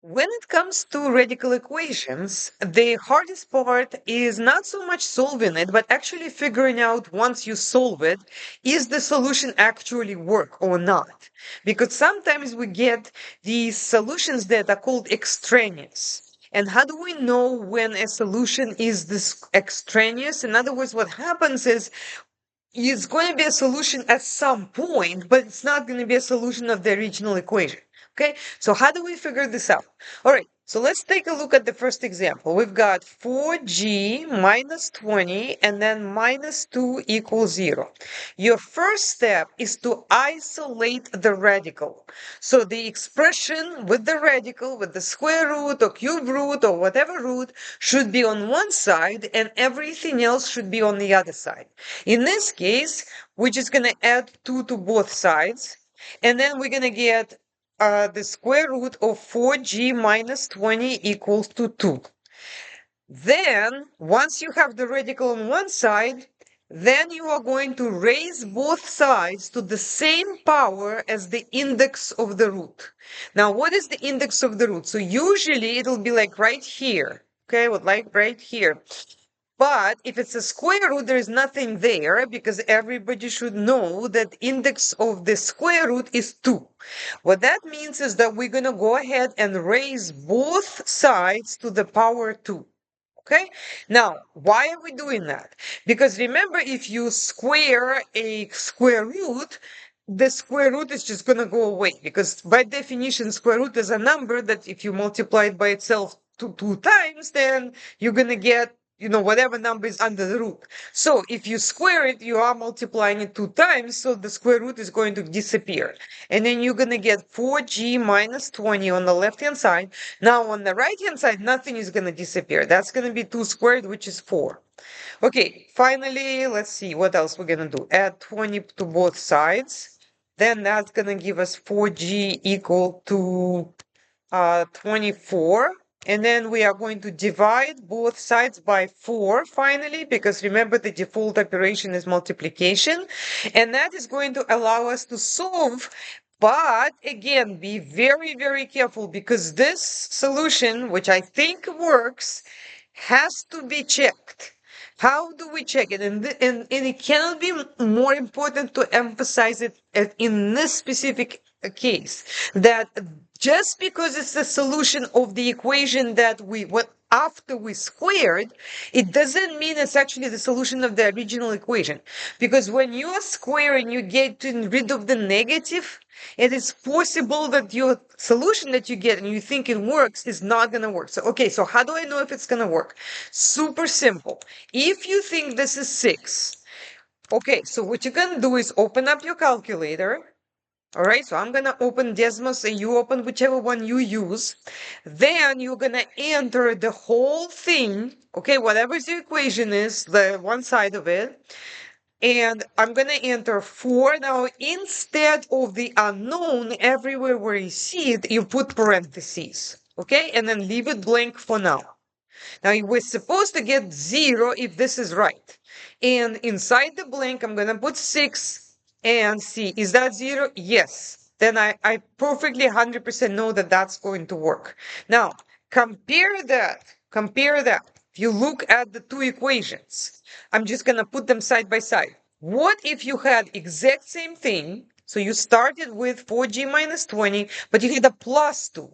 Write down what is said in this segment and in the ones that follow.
When it comes to radical equations, the hardest part is not so much solving it, but actually figuring out once you solve it, is the solution actually work or not? Because sometimes we get these solutions that are called extraneous. And how do we know when a solution is this extraneous? In other words, what happens is it's going to be a solution at some point, but it's not going to be a solution of the original equation. Okay, so how do we figure this out? All right, so let's take a look at the first example. We've got 4g minus 20 and then minus 2 equals 0. Your first step is to isolate the radical. So the expression with the radical, with the square root or cube root or whatever root, should be on one side and everything else should be on the other side. In this case, we're just going to add 2 to both sides, and then we're going to get the square root of 4g minus 20 equals to 2. Then, once you have the radical on one side, then you are going to raise both sides to the same power as the index of the root. Now, what is the index of the root? So usually it'll be like right here. Okay, like right here. But if it's a square root, there is nothing there because everybody should know that index of the square root is 2. What that means is that we're going to go ahead and raise both sides to the power 2. Okay, now why are we doing that? Because remember, if you square a square root, the square root is just going to go away because by definition, square root is a number that if you multiply it by itself two times, then you're going to get whatever number is under the root. So if you square it, you are multiplying it 2 times, so the square root is going to disappear. And then you're going to get 4g minus 20 on the left-hand side. Now on the right-hand side, nothing is going to disappear. That's going to be 2 squared, which is 4. Okay, finally, let's see what else we're going to do. Add 20 to both sides. Then that's going to give us 4g equal to 24. And then we are going to divide both sides by 4 finally, because remember the default operation is multiplication. And that is going to allow us to solve. But again, be very, very careful because this solution, which I think works, has to be checked. How do we check it? And it cannot be more important to emphasize it in this specific case that just because it's the solution of the equation that after we squared, it doesn't mean it's actually the solution of the original equation. Because when you are squaring, you get rid of the negative. It is possible that your solution that you get and you think it works is not going to work. So, okay, so how do I know if it's going to work? Super simple. If you think this is 6, okay, so what you're going to do is open up your calculator. All right, so I'm going to open Desmos and you open whichever one you use. Then you're going to enter the whole thing, okay, whatever the equation is, the one side of it. And I'm going to enter 4. Now, instead of the unknown, everywhere where you see it, you put parentheses, okay? And then leave it blank for now. Now, we're supposed to get 0 if this is right. And inside the blank, I'm going to put 6 and see, is that 0? Yes. Then I perfectly 100% know that that's going to work. Now, compare that. If you look at the two equations, I'm just going to put them side by side. What if you had exact same thing? So you started with 4g minus 20, but you had a plus 2.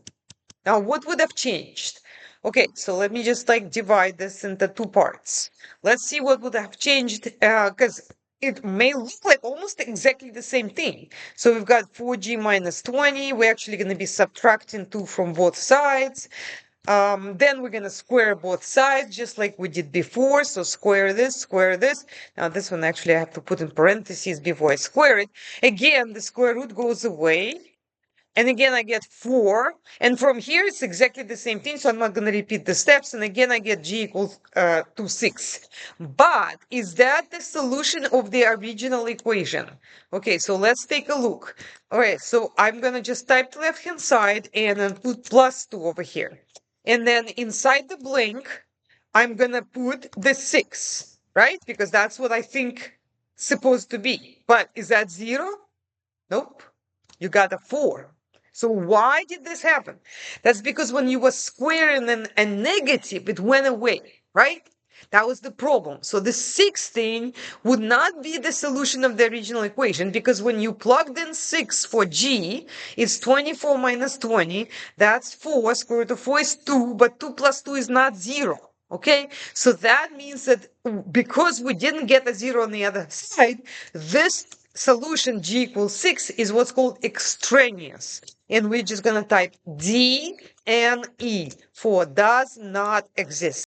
Now, what would have changed? Okay, so let me just divide this into 2 parts. Let's see what would have changed, because it may look like almost exactly the same thing. So we've got 4g minus 20. We're actually going to be subtracting 2 from both sides. Then we're going to square both sides just like we did before. So square this, square this. Now this one actually I have to put in parentheses before I square it. Again, the square root goes away. And again, I get 4. And from here, it's exactly the same thing. So I'm not going to repeat the steps. And again, I get g equals to 6. But is that the solution of the original equation? Okay, so let's take a look. All right, so I'm going to just type the left-hand side and then put plus 2 over here. And then inside the blank, I'm going to put the 6, right? Because that's what I think supposed to be. But is that 0? Nope. You got a 4. So why did this happen? That's because when you were squaring a negative, it went away, right? That was the problem. So the sixth thing would not be the solution of the original equation, because when you plugged in 6 for g, it's 24 minus 20. That's 4. Square root of 4 is 2, but 2 plus 2 is not 0. Okay, so that means that because we didn't get a 0 on the other side, this solution g equals 6 is what's called extraneous. And we're just going to type D and E for does not exist.